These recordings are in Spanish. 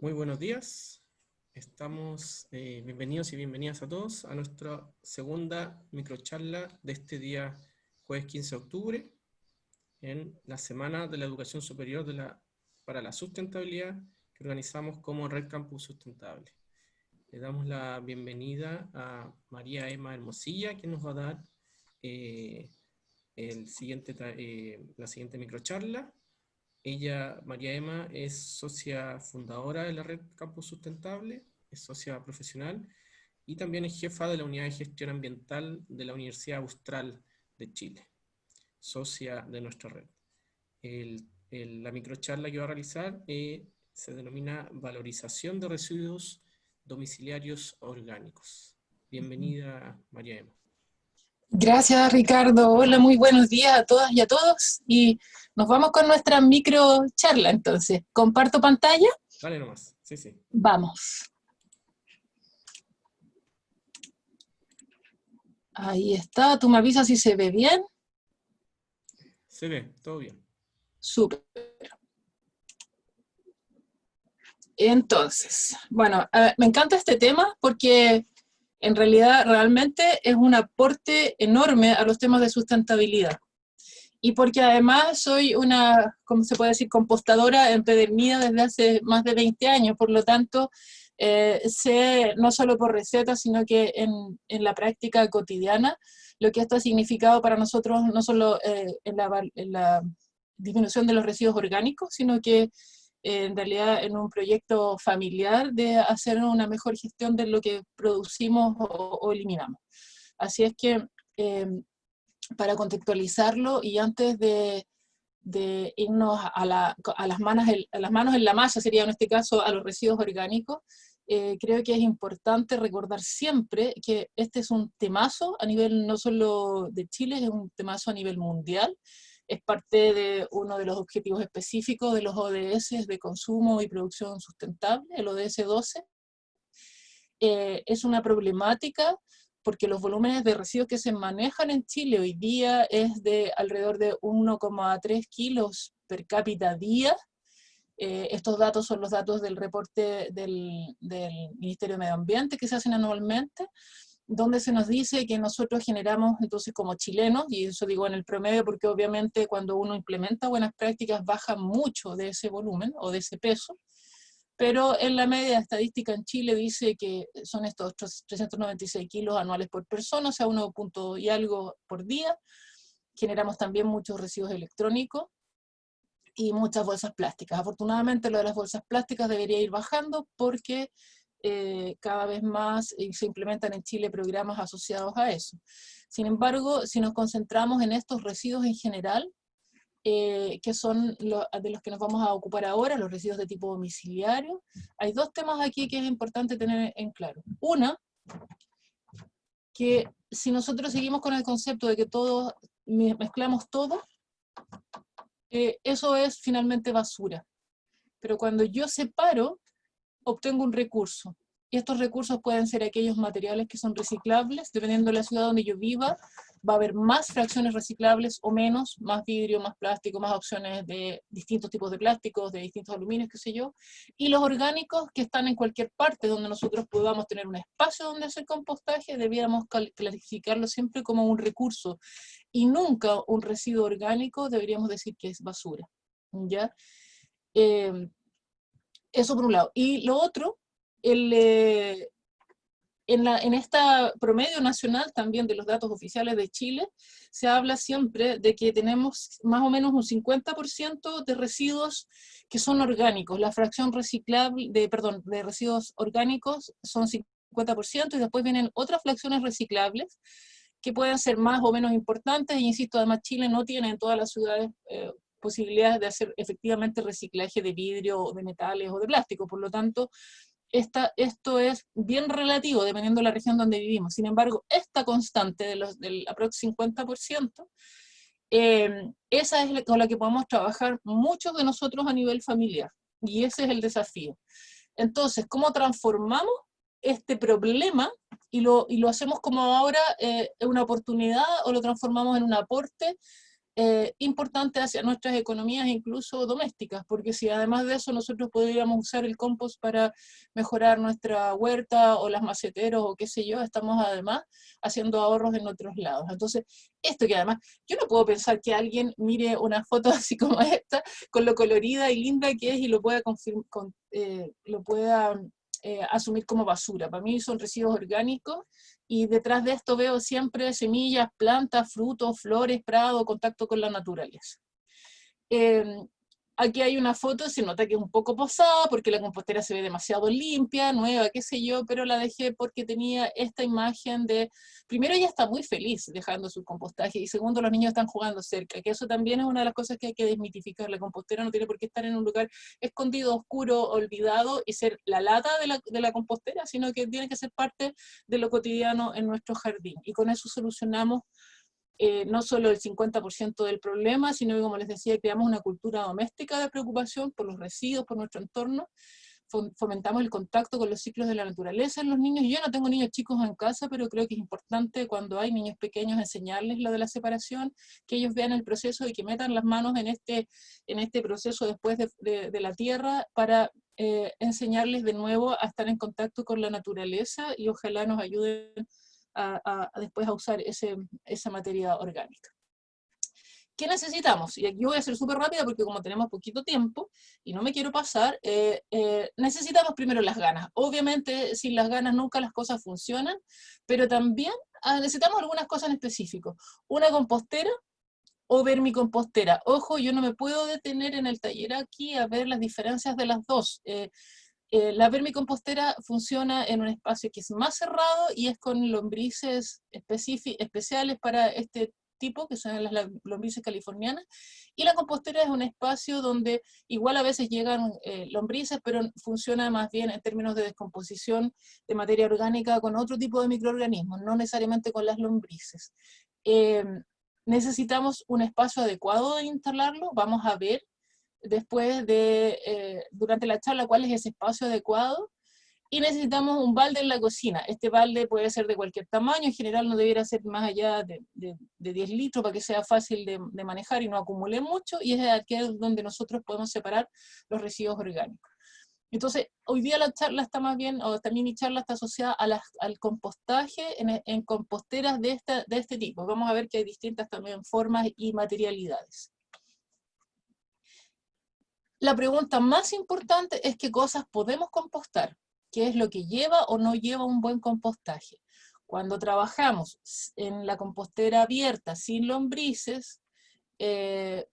Muy buenos días. Estamos bienvenidos y bienvenidas a todos a nuestra segunda microcharla de este día jueves 15 de octubre en la Semana de la Educación Superior para la Sustentabilidad que organizamos como Red Campus Sustentable. Le damos la bienvenida a María Emma Hermosilla, que nos va a dar la siguiente microcharla. Ella, María Emma, es socia fundadora de la Red Campus Sustentable, es socia profesional y también es jefa de la Unidad de Gestión Ambiental de la Universidad Austral de Chile, socia de nuestra red. La microcharla que va a realizar se denomina Valorización de Residuos Domiciliarios Orgánicos. Bienvenida, María Emma. Gracias, Ricardo. Hola, muy buenos días a todas y a todos. Y nos vamos con nuestra micro charla, entonces. ¿Comparto pantalla? Dale nomás, sí, sí. Vamos. Ahí está. ¿Tú me avisas si se ve bien? Se ve, todo bien. Súper. Entonces, bueno, me encanta este tema porque en realidad realmente es un aporte enorme a los temas de sustentabilidad. Y porque además soy una, ¿cómo se puede decir?, compostadora empedernida desde hace más de 20 años, por lo tanto, sé no solo por recetas, sino que en la práctica cotidiana, lo que esto ha significado para nosotros, no solo en la disminución de los residuos orgánicos, sino que en realidad en un proyecto familiar de hacer una mejor gestión de lo que producimos o eliminamos. Así es que para contextualizarlo y antes de irnos a las manos en la masa, sería en este caso a los residuos orgánicos, creo que es importante recordar siempre que este es un temazo a nivel no solo de Chile, es un temazo a nivel mundial, es parte de uno de los objetivos específicos de los ODS de consumo y producción sustentable, el ODS 12. Es una problemática porque los volúmenes de residuos que se manejan en Chile hoy día es de alrededor de 1,3 kilos per cápita día. Estos datos son los datos del reporte del Ministerio de Medio Ambiente que se hacen anualmente, donde se nos dice que nosotros generamos, entonces como chilenos, y eso digo en el promedio porque obviamente cuando uno implementa buenas prácticas baja mucho de ese volumen o de ese peso, pero en la media estadística en Chile dice que son estos 396 kilos anuales por persona, o sea, 1 punto y algo por día. Generamos también muchos residuos electrónicos y muchas bolsas plásticas. Afortunadamente lo de las bolsas plásticas debería ir bajando porque cada vez más se implementan en Chile programas asociados a eso. Sin embargo, si nos concentramos en estos residuos en general, que son de los que nos vamos a ocupar ahora, los residuos de tipo domiciliario. Hay dos temas aquí que es importante tener en claro. Una, que si nosotros seguimos con el concepto de que todos mezclamos todo, eso es finalmente basura. Pero cuando yo separo, obtengo un recurso. Y estos recursos pueden ser aquellos materiales que son reciclables, dependiendo de la ciudad donde yo viva, va a haber más fracciones reciclables o menos, más vidrio, más plástico, más opciones de distintos tipos de plásticos, de distintos aluminios, qué sé yo, y los orgánicos que están en cualquier parte donde nosotros podamos tener un espacio donde hacer compostaje, debiéramos clasificarlo siempre como un recurso, y nunca un residuo orgánico deberíamos decir que es basura, ¿ya? Eso por un lado. Y lo otro, en esta promedio nacional también de los datos oficiales de Chile, se habla siempre de que tenemos más o menos un 50% de residuos que son orgánicos. La fracción reciclable, de residuos orgánicos son 50% y después vienen otras fracciones reciclables que pueden ser más o menos importantes, e insisto, además Chile no tiene en todas las ciudades posibilidades de hacer efectivamente reciclaje de vidrio, de metales o de plástico, por lo tanto, esto es bien relativo dependiendo de la región donde vivimos. Sin embargo, esta constante del aproximadamente 50%, esa es con la que podemos trabajar muchos de nosotros a nivel familiar, y ese es el desafío. Entonces, ¿cómo transformamos este problema y lo hacemos como ahora una oportunidad o lo transformamos en un aporte importante hacia nuestras economías incluso domésticas, porque si además de eso nosotros podríamos usar el compost para mejorar nuestra huerta o las maceteros o qué sé yo, estamos además haciendo ahorros en otros lados. Entonces, esto que además, yo no puedo pensar que alguien mire una foto así como esta, con lo colorida y linda que es y lo pueda, asumir como basura. Para mí son residuos orgánicos, y detrás de esto veo siempre semillas, plantas, frutos, flores, prado, contacto con la naturaleza. Aquí hay una foto, se nota que es un poco posada, porque la compostera se ve demasiado limpia, nueva, qué sé yo, pero la dejé porque tenía esta imagen de, primero ella está muy feliz dejando su compostaje, y segundo los niños están jugando cerca, que eso también es una de las cosas que hay que desmitificar. La compostera no tiene por qué estar en un lugar escondido, oscuro, olvidado, y ser la lata de la compostera, sino que tiene que ser parte de lo cotidiano en nuestro jardín, y con eso solucionamos no solo el 50% del problema, sino que, como les decía, creamos una cultura doméstica de preocupación por los residuos, por nuestro entorno, fomentamos el contacto con los ciclos de la naturaleza en los niños. Yo no tengo niños chicos en casa, pero creo que es importante cuando hay niños pequeños enseñarles lo de la separación, que ellos vean el proceso y que metan las manos en este proceso después de la tierra para enseñarles de nuevo a estar en contacto con la naturaleza, y ojalá nos ayuden después a usar esa materia orgánica. ¿Qué necesitamos? Y aquí voy a ser súper rápida porque como tenemos poquito tiempo y no me quiero pasar, necesitamos primero las ganas. Obviamente sin las ganas nunca las cosas funcionan, pero también necesitamos algunas cosas en específico. Una compostera o vermicompostera. Ojo, yo no me puedo detener en el taller aquí a ver las diferencias de las dos. La vermicompostera funciona en un espacio que es más cerrado y es con lombrices especiales para este tipo, que son las lombrices californianas, y la compostera es un espacio donde igual a veces llegan lombrices, pero funciona más bien en términos de descomposición de materia orgánica con otro tipo de microorganismos, no necesariamente con las lombrices. Necesitamos un espacio adecuado de instalarlo, vamos a ver después durante la charla cuál es ese espacio adecuado, y necesitamos un balde en la cocina. Este balde puede ser de cualquier tamaño, en general no debiera ser más allá de 10 litros para que sea fácil de manejar y no acumule mucho, y es aquí donde nosotros podemos separar los residuos orgánicos. Entonces, hoy día la charla está más bien, o también mi charla está asociada al compostaje en composteras de este tipo. Vamos a ver que hay distintas también formas y materialidades. La pregunta más importante es qué cosas podemos compostar, qué es lo que lleva o no lleva un buen compostaje. Cuando trabajamos en la compostera abierta sin lombrices,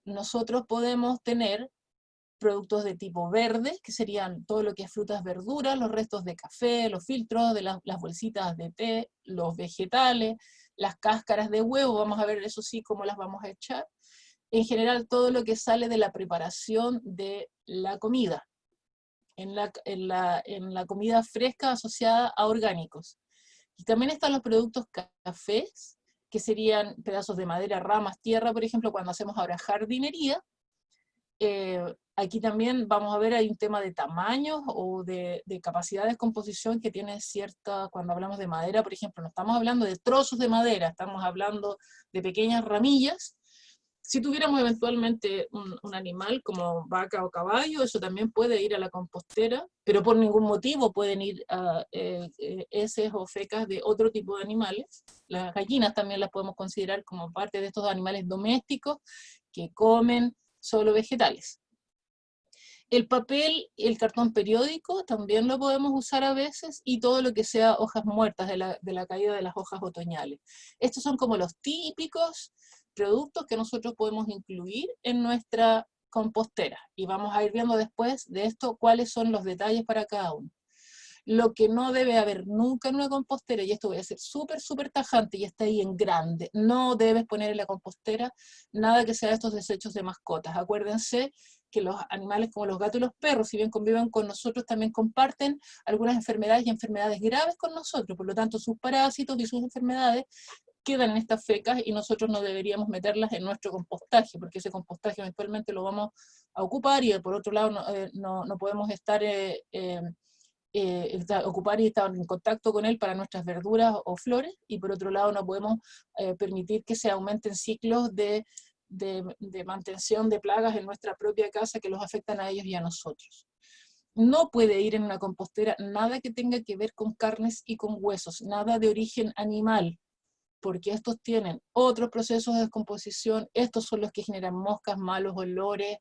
nosotros podemos tener productos de tipo verde, que serían todo lo que es frutas, verduras, los restos de café, los filtros de las bolsitas de té, los vegetales, las cáscaras de huevo, vamos a ver eso sí cómo las vamos a echar. En general todo lo que sale de la preparación de la comida, en la comida fresca asociada a orgánicos. Y también están los productos cafés, que serían pedazos de madera, ramas, tierra, por ejemplo, cuando hacemos ahora jardinería. Aquí también vamos a ver, hay un tema de tamaños o de capacidad de descomposición que tiene cierta, cuando hablamos de madera, por ejemplo, no estamos hablando de trozos de madera, estamos hablando de pequeñas ramillas. Si tuviéramos eventualmente un animal como vaca o caballo, eso también puede ir a la compostera, pero por ningún motivo pueden ir a heces o fecas de otro tipo de animales. Las gallinas también las podemos considerar como parte de estos animales domésticos que comen solo vegetales. El papel y el cartón periódico también lo podemos usar a veces, y todo lo que sea hojas muertas de la caída de las hojas otoñales. Estos son como los típicos productos que nosotros podemos incluir en nuestra compostera, y vamos a ir viendo después de esto cuáles son los detalles para cada uno. Lo que no debe haber nunca en una compostera, y esto voy a ser súper tajante y está ahí en grande, no debes poner en la compostera nada que sea estos desechos de mascotas. Acuérdense que los animales como los gatos y los perros, si bien conviven con nosotros, también comparten algunas enfermedades y enfermedades graves con nosotros, por lo tanto sus parásitos y sus enfermedades quedan en estas fecas y nosotros no deberíamos meterlas en nuestro compostaje, porque ese compostaje eventualmente lo vamos a ocupar, y por otro lado no podemos estar ocupar y estar en contacto con él para nuestras verduras o flores, y por otro lado no podemos permitir que se aumenten ciclos de de mantención de plagas en nuestra propia casa que los afectan a ellos y a nosotros. No puede ir en una compostera nada que tenga que ver con carnes y con huesos, nada de origen animal, porque estos tienen otros procesos de descomposición, estos son los que generan moscas, malos olores,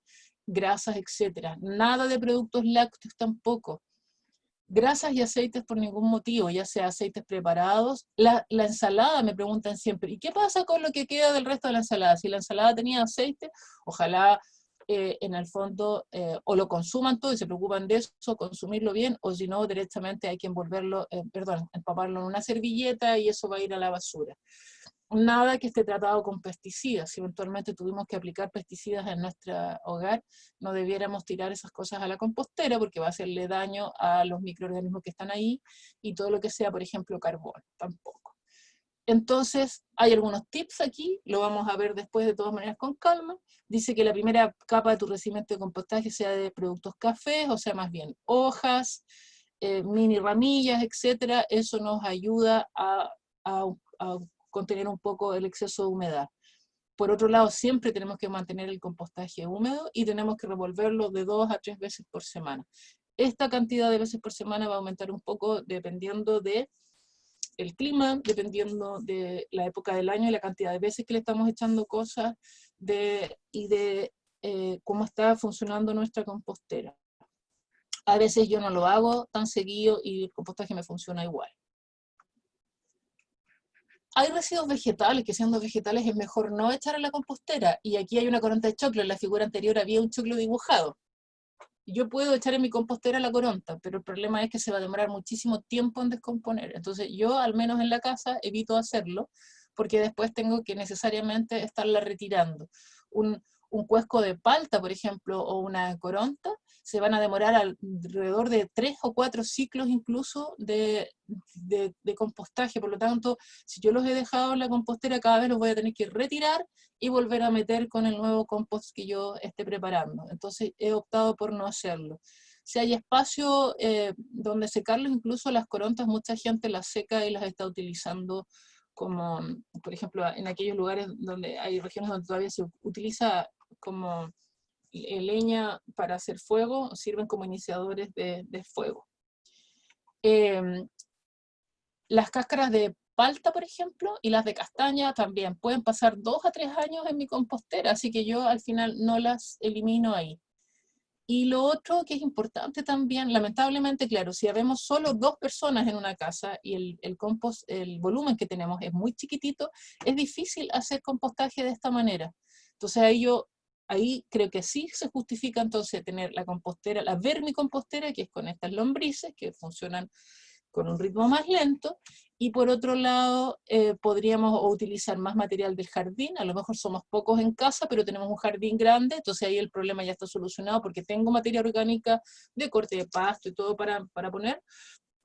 grasas, etc. Nada de productos lácteos tampoco. Grasas y aceites por ningún motivo, ya sea aceites preparados. La ensalada, me preguntan siempre, ¿y qué pasa con lo que queda del resto de la ensalada? Si la ensalada tenía aceite, ojalá en el fondo o lo consuman todo y se preocupan de eso, consumirlo bien, o si no, directamente hay que envolverlo, empaparlo en una servilleta y eso va a ir a la basura. Nada que esté tratado con pesticidas. Si eventualmente tuvimos que aplicar pesticidas en nuestro hogar, no debiéramos tirar esas cosas a la compostera porque va a hacerle daño a los microorganismos que están ahí y todo lo que sea, por ejemplo, carbón, tampoco. Entonces, hay algunos tips aquí, lo vamos a ver después de todas maneras con calma. Dice que la primera capa de tu recipiente de compostaje sea de productos cafés, o sea, más bien hojas, mini ramillas, etcétera. Eso nos ayuda a contener un poco el exceso de humedad. Por otro lado, siempre tenemos que mantener el compostaje húmedo y tenemos que revolverlo de 2 a 3 veces por semana. Esta cantidad de veces por semana va a aumentar un poco dependiendo de el clima, dependiendo de la época del año y la cantidad de veces que le estamos echando cosas y de cómo está funcionando nuestra compostera. A veces yo no lo hago tan seguido y el compostaje me funciona igual. Hay residuos vegetales, que siendo vegetales es mejor no echar a la compostera, y aquí hay una coronta de choclo, en la figura anterior había un choclo dibujado. Yo puedo echar en mi compostera la coronta, pero el problema es que se va a demorar muchísimo tiempo en descomponer. Entonces yo, al menos en la casa, evito hacerlo, porque después tengo que necesariamente estarla retirando. Un cuesco de palta, por ejemplo, o una coronta, se van a demorar alrededor de 3 o 4 ciclos incluso de compostaje. Por lo tanto, si yo los he dejado en la compostera, cada vez los voy a tener que retirar y volver a meter con el nuevo compost que yo esté preparando. Entonces he optado por no hacerlo. Si hay espacio donde secarlos, incluso las corontas, mucha gente las seca y las está utilizando como, por ejemplo, en aquellos lugares donde hay regiones donde todavía se utiliza como leña para hacer fuego, sirven como iniciadores de fuego. Las cáscaras de palta, por ejemplo, y las de castaña también pueden pasar 2 a 3 años en mi compostera, así que yo al final no las elimino ahí. Y lo otro que es importante también, lamentablemente, claro, si habemos solo 2 personas en una casa y el compost, el volumen que tenemos es muy chiquitito, es difícil hacer compostaje de esta manera. Entonces ahí creo que sí se justifica entonces tener la compostera, la vermicompostera, que es con estas lombrices que funcionan con un ritmo más lento, y por otro lado podríamos utilizar más material del jardín. A lo mejor somos pocos en casa, pero tenemos un jardín grande, entonces ahí el problema ya está solucionado porque tengo materia orgánica de corte de pasto y todo para poner.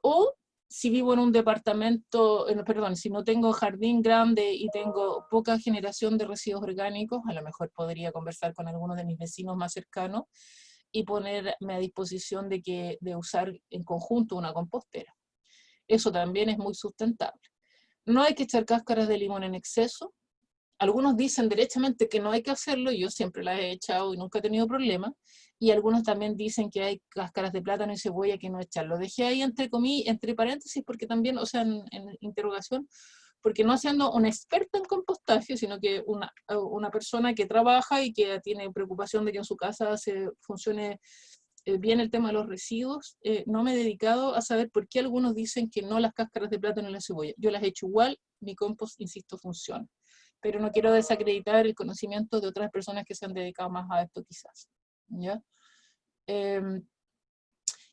O si vivo en un departamento, perdón, si no tengo jardín grande y tengo poca generación de residuos orgánicos, a lo mejor podría conversar con algunos de mis vecinos más cercanos y ponerme a disposición de usar en conjunto una compostera. Eso también es muy sustentable. No hay que echar cáscaras de limón en exceso. Algunos dicen derechamente que no hay que hacerlo, yo siempre las he echado y nunca he tenido problema. Y algunos también dicen que hay cáscaras de plátano y cebolla que no echarlo. Dejé ahí entre paréntesis porque también, o sea, en interrogación, porque no siendo una experta en compostaje, sino que una persona que trabaja y que tiene preocupación de que en su casa funcione bien el tema de los residuos, no me he dedicado a saber por qué algunos dicen que no las cáscaras de plátano y la cebolla. Yo las he hecho igual, mi compost, insisto, funciona. Pero no quiero desacreditar el conocimiento de otras personas que se han dedicado más a esto quizás. ¿Ya?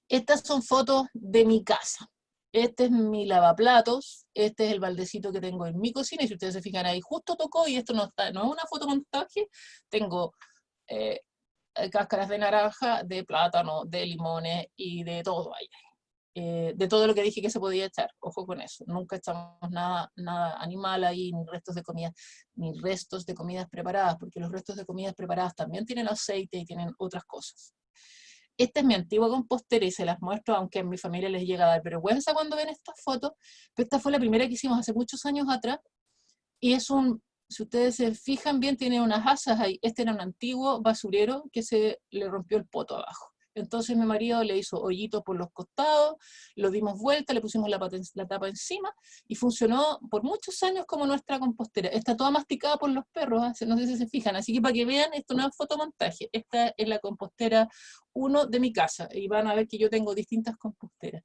Estas son fotos de mi casa. Este es mi lavaplatos, este es el baldecito que tengo en mi cocina, y si ustedes se fijan ahí, justo tocó, y esto no es una foto montaje, tengo cáscaras de naranja, de plátano, de limones y de todo ahí. De todo lo que dije que se podía echar, ojo con eso, nunca echamos nada animal ahí, ni restos de comidas preparadas, porque los restos de comidas preparadas también tienen aceite y tienen otras cosas. Esta es mi antigua compostera y se las muestro, aunque a mi familia les llega a dar vergüenza cuando ven estas fotos, pero esta fue la primera que hicimos hace muchos años atrás, y es un si ustedes se fijan bien, tiene unas asas ahí. Este era un antiguo basurero que se le rompió el poto abajo. Entonces mi marido le hizo hoyitos por los costados, lo dimos vuelta, le pusimos la tapa encima y funcionó por muchos años como nuestra compostera. Está toda masticada por los perros, no sé si se fijan, así que para que vean, esto no es fotomontaje, esta es la compostera 1 de mi casa y van a ver que yo tengo distintas composteras.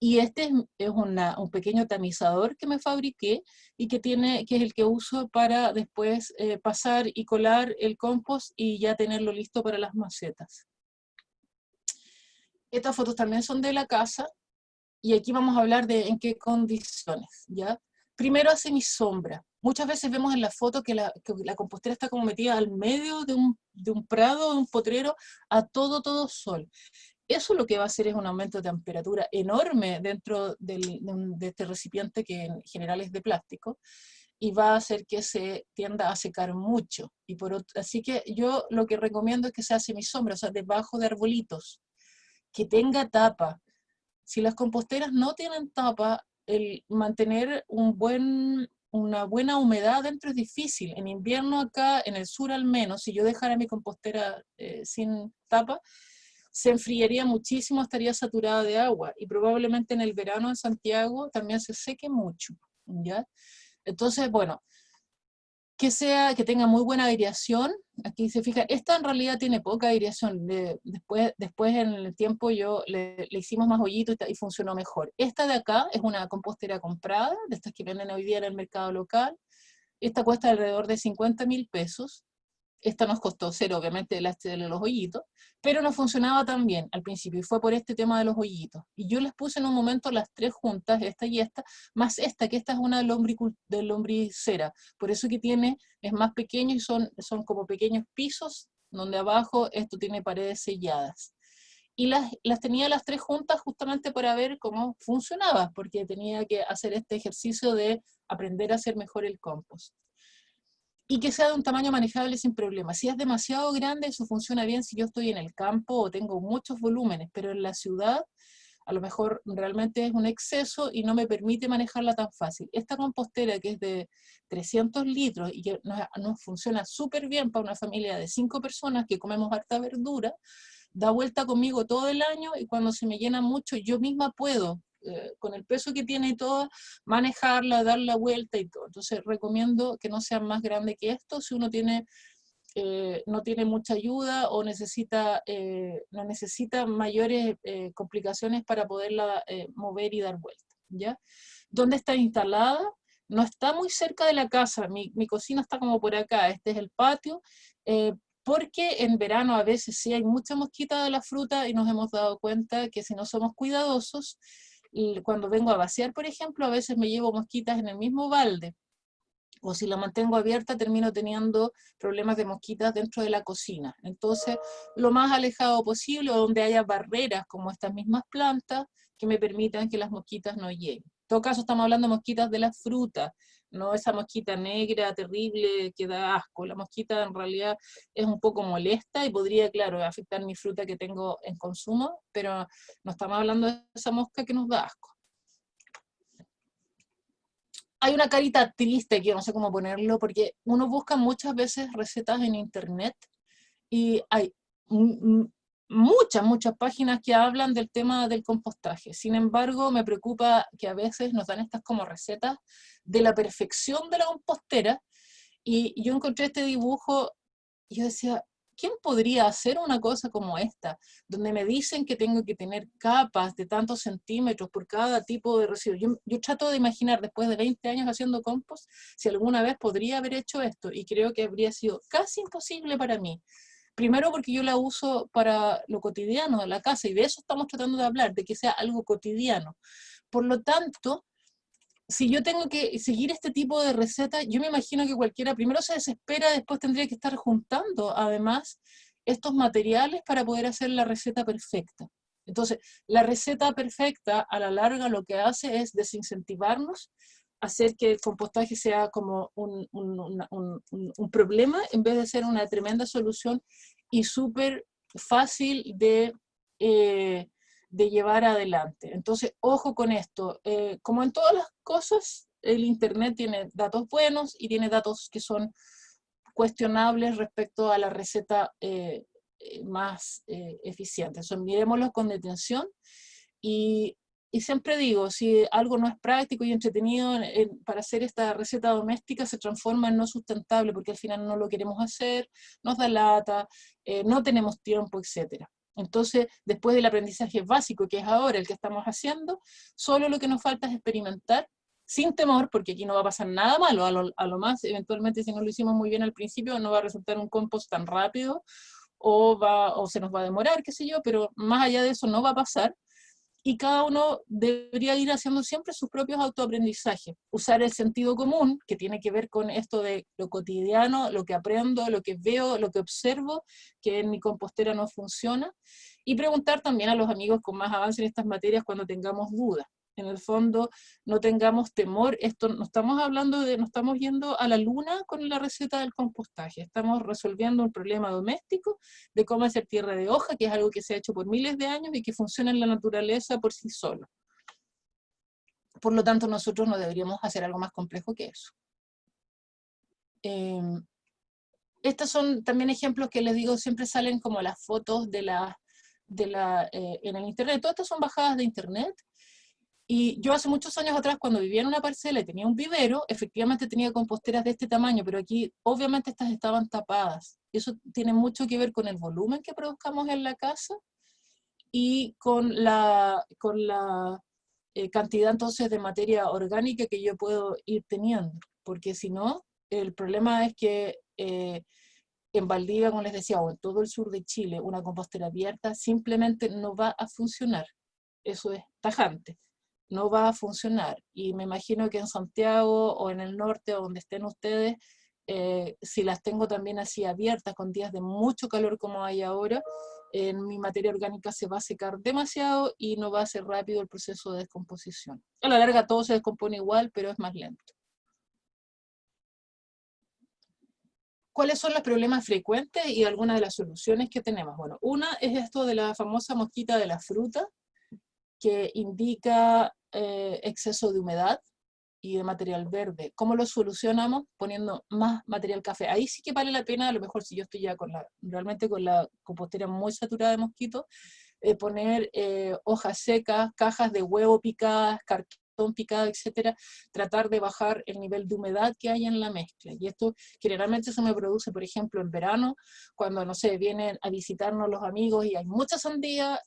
Y este es un pequeño tamizador que me fabriqué y que es el que uso para después pasar y colar el compost y ya tenerlo listo para las macetas. Estas fotos también son de la casa y aquí vamos a hablar de en qué condiciones, ¿ya? Primero hace mi sombra. Muchas veces vemos en la foto que la compostera está como metida al medio de un prado, de un potrero, a todo sol. Eso lo que va a hacer es un aumento de temperatura enorme dentro de este recipiente que en general es de plástico y va a hacer que se tienda a secar mucho. Así que yo lo que recomiendo es que se hace mi sombra, o sea, debajo de arbolitos, que tenga tapa. Si las composteras no tienen tapa, el mantener una buena humedad dentro es difícil. En invierno acá, en el sur al menos, si yo dejara mi compostera sin tapa, se enfriaría muchísimo, estaría saturada de agua y probablemente en el verano en Santiago también se seque mucho, ¿ya? Entonces, bueno, que tenga muy buena aireación. Aquí se fija, esta en realidad tiene poca aireación. Después en el tiempo le hicimos más hoyitos y funcionó mejor. Esta de acá es una compostera comprada, de estas que venden hoy día en el mercado local. Esta cuesta alrededor de 50.000 pesos. Esta nos costó cero, obviamente, de los hoyitos, pero no funcionaba tan bien al principio, y fue por este tema de los hoyitos. Y yo les puse en un momento las tres juntas, esta y esta, más esta, que esta es una de lombricera, por eso que es más pequeño y son como pequeños pisos, donde abajo esto tiene paredes selladas. Y las tenía las tres juntas justamente para ver cómo funcionaba, porque tenía que hacer este ejercicio de aprender a hacer mejor el compost. Y que sea de un tamaño manejable sin problema. Si es demasiado grande, eso funciona bien si yo estoy en el campo o tengo muchos volúmenes, pero en la ciudad a lo mejor realmente es un exceso y no me permite manejarla tan fácil. Esta compostera que es de 300 litros y que nos funciona súper bien para una familia de 5 personas que comemos harta verdura, da vuelta conmigo todo el año y cuando se me llena mucho yo misma puedo, con el peso que tiene y todo, manejarla, dar la vuelta y todo. Entonces recomiendo que no sean más grandes que esto si uno no tiene mucha ayuda o no necesita mayores complicaciones para poderla mover y dar vuelta, ¿ya? ¿Dónde está instalada? No está muy cerca de la casa, mi cocina está como por acá, este es el patio, porque en verano a veces sí hay mucha mosquita de la fruta y nos hemos dado cuenta que si no somos cuidadosos, cuando vengo a vaciar, por ejemplo, a veces me llevo mosquitas en el mismo balde, o si la mantengo abierta termino teniendo problemas de mosquitas dentro de la cocina. Entonces, lo más alejado posible, o donde haya barreras como estas mismas plantas que me permitan que las mosquitas no lleguen. En todo caso, estamos hablando de mosquitas de la fruta, no esa mosquita negra, terrible, que da asco. La mosquita en realidad es un poco molesta y podría, claro, afectar mi fruta que tengo en consumo, pero no estamos hablando de esa mosca que nos da asco. Hay una carita triste que no sé cómo ponerlo, porque uno busca muchas veces recetas en internet y hay muchas páginas que hablan del tema del compostaje. Sin embargo, me preocupa que a veces nos dan estas como recetas de la perfección de la compostera, y yo encontré este dibujo y yo decía, ¿quién podría hacer una cosa como esta? Donde me dicen que tengo que tener capas de tantos centímetros por cada tipo de residuo. Yo trato de imaginar, después de 20 años haciendo compost, si alguna vez podría haber hecho esto, y creo que habría sido casi imposible para mí. Primero porque yo la uso para lo cotidiano de la casa, y de eso estamos tratando de hablar, de que sea algo cotidiano. Por lo tanto, si yo tengo que seguir este tipo de recetas, yo me imagino que cualquiera primero se desespera, después tendría que estar juntando además estos materiales para poder hacer la receta perfecta. Entonces, la receta perfecta a la larga lo que hace es desincentivarnos, hacer que el compostaje sea como un problema en vez de ser una tremenda solución y súper fácil de llevar adelante. Entonces, ojo con esto. Como en todas las cosas, el Internet tiene datos buenos y tiene datos que son cuestionables respecto a la receta más eficiente. Entonces, miremoslo con detención y siempre digo, si algo no es práctico y entretenido para hacer esta receta doméstica, se transforma en no sustentable, porque al final no lo queremos hacer, nos da lata, no tenemos tiempo, etc. Entonces, después del aprendizaje básico, que es ahora el que estamos haciendo, solo lo que nos falta es experimentar, sin temor, porque aquí no va a pasar nada malo, a lo más, eventualmente si no lo hicimos muy bien al principio, no va a resultar un compost tan rápido, o se nos va a demorar, qué sé yo, pero más allá de eso no va a pasar, y cada uno debería ir haciendo siempre sus propios autoaprendizajes, usar el sentido común, que tiene que ver con esto de lo cotidiano, lo que aprendo, lo que veo, lo que observo, que en mi compostera no funciona, y preguntar también a los amigos con más avance en estas materias cuando tengamos dudas. En el fondo, no tengamos temor, esto no estamos hablando de, no estamos yendo a la luna con la receta del compostaje, estamos resolviendo un problema doméstico de cómo hacer tierra de hoja, que es algo que se ha hecho por miles de años y que funciona en la naturaleza por sí solo. Por lo tanto, nosotros no deberíamos hacer algo más complejo que eso. Estos son también ejemplos que les digo, siempre salen como las fotos en el internet. Todas estas son bajadas de internet. Y yo hace muchos años atrás, cuando vivía en una parcela y tenía un vivero, efectivamente tenía composteras de este tamaño, pero aquí obviamente estas estaban tapadas. Y eso tiene mucho que ver con el volumen que produzcamos en la casa y con la cantidad entonces de materia orgánica que yo puedo ir teniendo. Porque si no, el problema es que en Valdivia, como les decía, o en todo el sur de Chile, una compostera abierta simplemente no va a funcionar. Eso es tajante. No va a funcionar. Y me imagino que en Santiago o en el norte o donde estén ustedes, si las tengo también así abiertas con días de mucho calor como hay ahora, mi materia orgánica se va a secar demasiado y no va a ser rápido el proceso de descomposición. A la larga todo se descompone igual, pero es más lento. ¿Cuáles son los problemas frecuentes y algunas de las soluciones que tenemos? Bueno, una es esto de la famosa mosquita de la fruta, que indica exceso de humedad y de material verde. ¿Cómo lo solucionamos? Poniendo más material café. Ahí sí que vale la pena, a lo mejor si yo estoy ya realmente con la compostera muy saturada de mosquitos, poner hojas secas, cajas de huevo picadas, cartón picado, etcétera, tratar de bajar el nivel de humedad que hay en la mezcla. Y esto generalmente se me produce, por ejemplo, en verano, cuando, no sé, vienen a visitarnos los amigos y hay mucha sandía,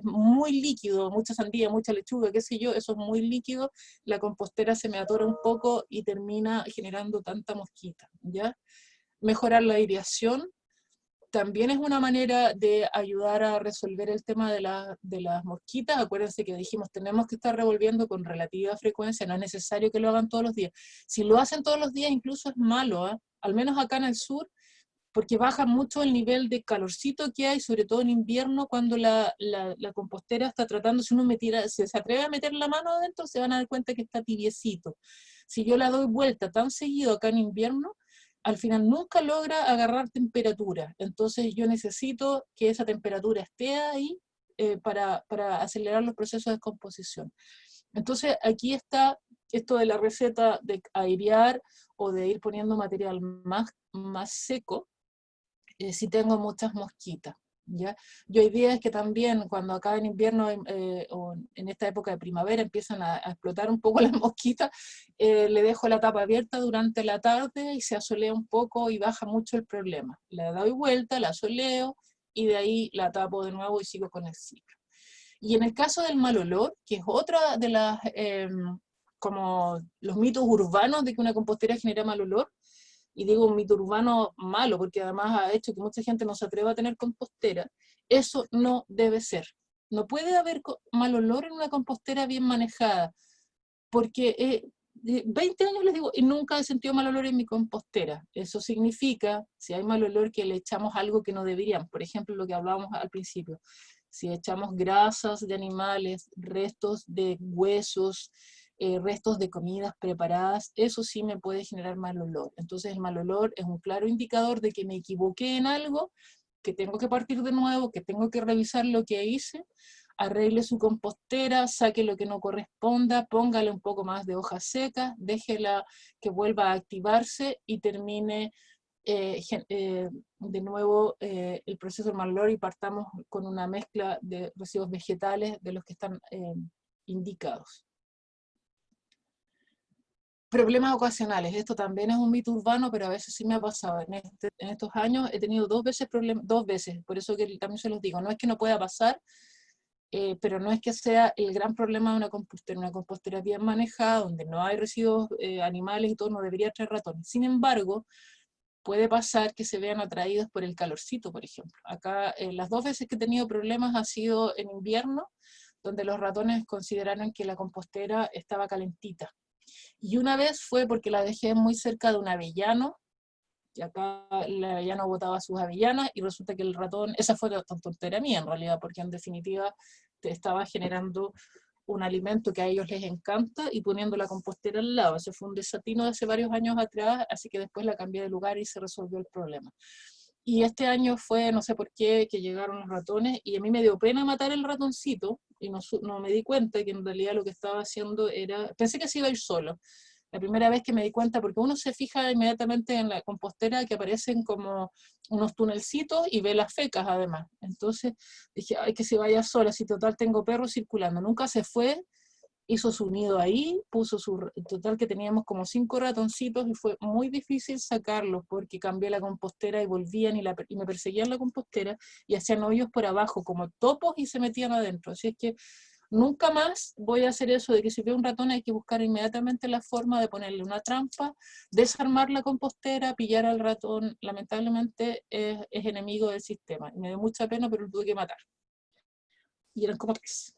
muy líquido, mucha sandía, mucha lechuga, qué sé yo, eso es muy líquido, la compostera se me atora un poco y termina generando tanta mosquita, ¿ya? Mejorar la aireación también es una manera de ayudar a resolver el tema de las mosquitas. Acuérdense que dijimos, tenemos que estar revolviendo con relativa frecuencia, no es necesario que lo hagan todos los días. Si lo hacen todos los días, incluso es malo, ¿eh? Al menos acá en el sur, porque baja mucho el nivel de calorcito que hay, sobre todo en invierno, cuando la compostera está tratando, si uno se atreve a meter la mano adentro, se van a dar cuenta que está tibiecito. Si yo la doy vuelta tan seguido acá en invierno, al final nunca logra agarrar temperatura. Entonces yo necesito que esa temperatura esté ahí para acelerar los procesos de descomposición. Entonces aquí está esto de la receta de airear o de ir poniendo material más seco, si tengo muchas mosquitas. ¿Ya? Y hoy día es que también cuando acá en invierno o en esta época de primavera empiezan a explotar un poco las mosquitas, le dejo la tapa abierta durante la tarde y se asolea un poco y baja mucho el problema. La doy vuelta, la asoleo y de ahí la tapo de nuevo y sigo con el ciclo. Y en el caso del mal olor, que es otra de las, como los mitos urbanos de que una compostera genera mal olor, y digo un mito urbano malo, porque además ha hecho que mucha gente no se atreva a tener compostera, eso no debe ser. No puede haber mal olor en una compostera bien manejada, porque 20 años les digo, y nunca he sentido mal olor en mi compostera. Eso significa, si hay mal olor, que le echamos algo que no deberíamos. Por ejemplo, lo que hablábamos al principio. Si echamos grasas de animales, restos de huesos, restos de comidas preparadas, eso sí me puede generar mal olor. Entonces el mal olor es un claro indicador de que me equivoqué en algo, que tengo que partir de nuevo, que tengo que revisar lo que hice, arregle su compostera, saque lo que no corresponda, póngale un poco más de hojas secas, déjela que vuelva a activarse y termine de nuevo el proceso Marlor y partamos con una mezcla de residuos vegetales de los que están indicados. Problemas ocasionales, esto también es un mito urbano, pero a veces sí me ha pasado. En estos años he tenido dos veces, por eso que también se los digo, no es que no pueda pasar, pero no es que sea el gran problema de una compostera bien manejada, donde no hay residuos animales y todo, no debería traer ratones. Sin embargo, puede pasar que se vean atraídos por el calorcito, por ejemplo. Acá las dos veces que he tenido problemas ha sido en invierno, donde los ratones consideraron que la compostera estaba calentita. Y una vez fue porque la dejé muy cerca de un avellano, y acá el avellano botaba sus avellanas, y resulta que el ratón, esa fue la tontera mía en realidad, porque en definitiva te estaba generando un alimento que a ellos les encanta y poniendo la compostera al lado. Ese fue un desatino de hace varios años atrás, así que después la cambié de lugar y se resolvió el problema. Y este año fue, no sé por qué, que llegaron los ratones y a mí me dio pena matar el ratoncito y no me di cuenta que en realidad lo que estaba haciendo era, pensé que se iba a ir solo. La primera vez que me di cuenta, porque uno se fija inmediatamente en la compostera que aparecen como unos tunelcitos y ve las fecas además. Entonces dije, ay, que se vaya sola, si total tengo perros circulando. Nunca se fue, hizo su nido ahí, puso total que teníamos como 5 ratoncitos y fue muy difícil sacarlos porque cambié la compostera y volvían y me perseguían la compostera y hacían hoyos por abajo como topos y se metían adentro. Así es que nunca más voy a hacer eso de que si veo un ratón hay que buscar inmediatamente la forma de ponerle una trampa, desarmar la compostera, pillar al ratón. Lamentablemente es enemigo del sistema. Y me dio mucha pena, pero lo tuve que matar. Y eran como 3.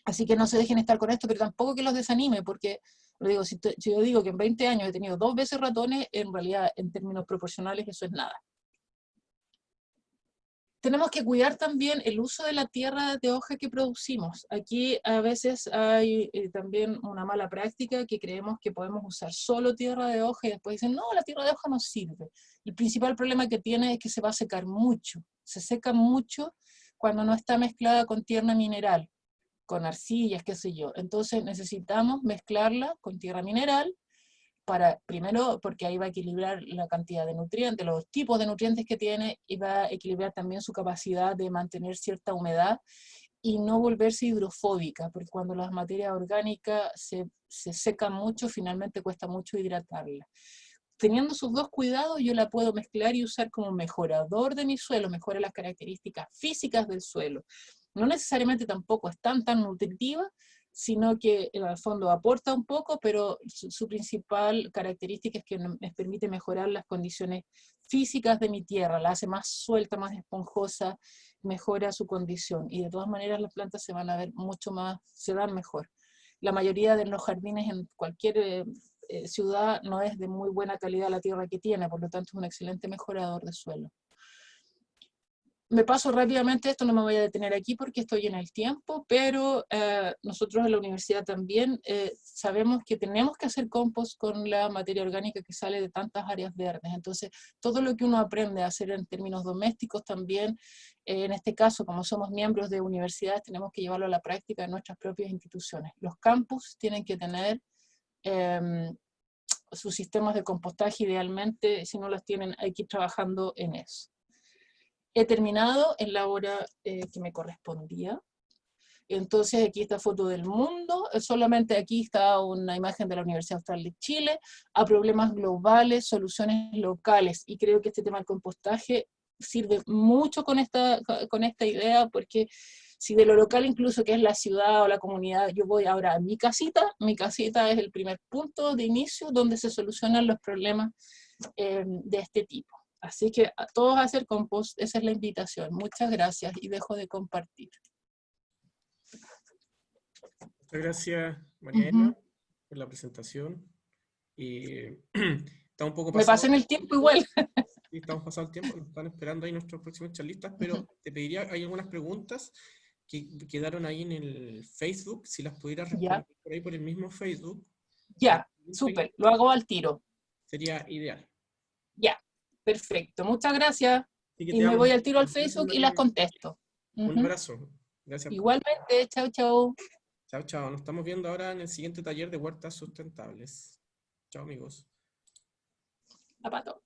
Así que no se dejen estar con esto, pero tampoco que los desanime, porque lo digo, si yo digo que en 20 años he tenido 2 veces ratones, en realidad en términos proporcionales eso es nada. Tenemos que cuidar también el uso de la tierra de hoja que producimos. Aquí a veces hay también una mala práctica que creemos que podemos usar solo tierra de hoja y después dicen, no, la tierra de hoja no sirve. El principal problema que tiene es que se va a secar mucho. Se seca mucho cuando no está mezclada con tierra mineral, con arcillas, qué sé yo. Entonces necesitamos mezclarla con tierra mineral, primero porque ahí va a equilibrar la cantidad de nutrientes, los tipos de nutrientes que tiene, y va a equilibrar también su capacidad de mantener cierta humedad y no volverse hidrofóbica, porque cuando las materias orgánicas se secan mucho, finalmente cuesta mucho hidratarla. Teniendo sus dos cuidados, yo la puedo mezclar y usar como mejorador de mi suelo, mejora las características físicas del suelo. No necesariamente tampoco es tan nutritiva, sino que en el fondo aporta un poco, pero su principal característica es que me permite mejorar las condiciones físicas de mi tierra, la hace más suelta, más esponjosa, mejora su condición, y de todas maneras las plantas se van a ver mucho más, se dan mejor. La mayoría de los jardines en cualquier ciudad no es de muy buena calidad la tierra que tiene, por lo tanto es un excelente mejorador de suelo. Me paso rápidamente esto, no me voy a detener aquí porque estoy en el tiempo, pero nosotros en la universidad también sabemos que tenemos que hacer compost con la materia orgánica que sale de tantas áreas verdes. Entonces, todo lo que uno aprende a hacer en términos domésticos también, en este caso, como somos miembros de universidades, tenemos que llevarlo a la práctica en nuestras propias instituciones. Los campus tienen que tener sus sistemas de compostaje idealmente, si no los tienen hay que ir trabajando en eso. He terminado en la hora que me correspondía. Entonces aquí está foto del mundo, solamente aquí está una imagen de la Universidad Austral de Chile, a problemas globales, soluciones locales, y creo que este tema del compostaje sirve mucho con esta idea, porque si de lo local incluso que es la ciudad o la comunidad, yo voy ahora a mi casita es el primer punto de inicio donde se solucionan los problemas de este tipo. Así que a todos a hacer compost, esa es la invitación. Muchas gracias y dejo de compartir. Muchas gracias, María Emma, por la presentación. Está un poco Me pasado. pasé en el tiempo igual. Sí, estamos pasado el tiempo, nos están esperando ahí nuestros próximos charlistas, pero te pediría, hay algunas preguntas que quedaron ahí en el Facebook, si las pudieras responder por ahí por el mismo Facebook. Ya, súper, lo hago al tiro. Sería ideal. Ya, perfecto, muchas gracias. Así que Y me voy al tiro al Facebook y las contesto. Un abrazo. Gracias. Igualmente, chau, chau. Chao, chao. Nos estamos viendo ahora en el siguiente taller de huertas sustentables. Chao, amigos. Zapato.